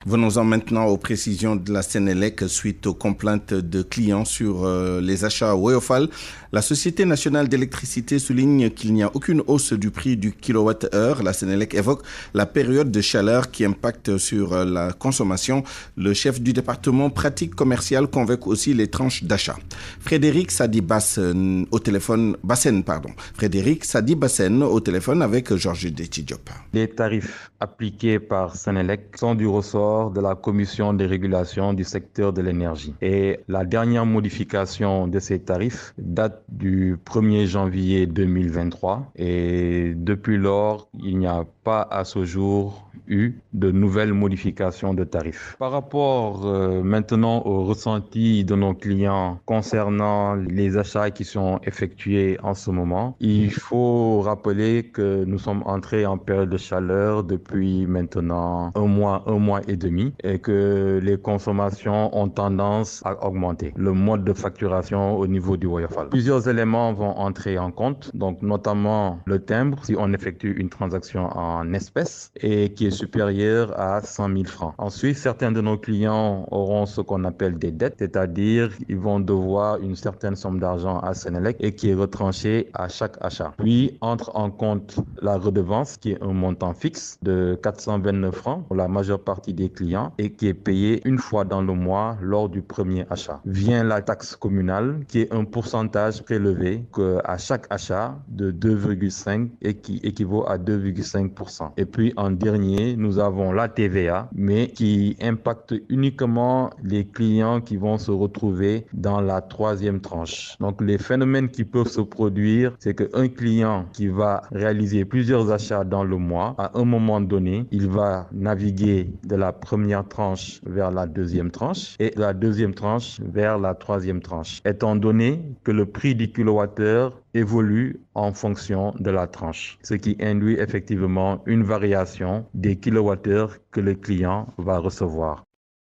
Venons-en maintenant aux précisions de la Sénélec suite aux complaintes de clients sur les achats Woyofal. La Société nationale d'électricité souligne qu'il n'y a aucune hausse du prix du kilowatt-heure. La Sénélec évoque la période de chaleur qui impacte sur la consommation. Le chef du département pratique commerciale convoque aussi les tranches d'achat. Frédéric Sadi Bassen au téléphone, Frédéric Sadi Bassen au téléphone avec Georges Détidjop. Les tarifs appliqués par Sénélec sont du ressort de la Commission de régulation du secteur de l'énergie. Et la dernière modification de ces tarifs date du 1er janvier 2023. Et depuis lors, il n'y a pas à ce jour eu de nouvelles modifications de tarifs. Par rapport maintenant au ressenti de nos clients concernant les achats qui sont effectués en ce moment, il faut rappeler que nous sommes entrés en période de chaleur depuis maintenant un mois et demi et que les consommations ont tendance à augmenter. Le mode de facturation au niveau du Woyofal. Plusieurs éléments vont entrer en compte, donc notamment le timbre si on effectue une transaction en espèces et qui est supérieur à 100 000 francs. Ensuite, certains de nos clients auront ce qu'on appelle des dettes, c'est-à-dire ils vont devoir une certaine somme d'argent à Sénélec et qui est retranchée à chaque achat. Puis entre en compte la redevance qui est un montant fixe de 429 francs pour la majeure partie des clients et qui est payé une fois dans le mois lors du premier achat. Vient la taxe communale qui est un pourcentage prélevé à chaque achat de 2,5 et qui équivaut à 2,5%. Et puis en dernier, nous avons la TVA, mais qui impacte uniquement les clients qui vont se retrouver dans la troisième tranche. Donc les phénomènes qui peuvent se produire, c'est qu'un client qui va réaliser plusieurs achats dans le mois, à un moment donné, il va naviguer de la première tranche vers la deuxième tranche et de la deuxième tranche vers la troisième tranche, étant donné que le prix du kilowattheure évolue en fonction de la tranche, ce qui induit effectivement une variation des kilowattheures que le client va recevoir.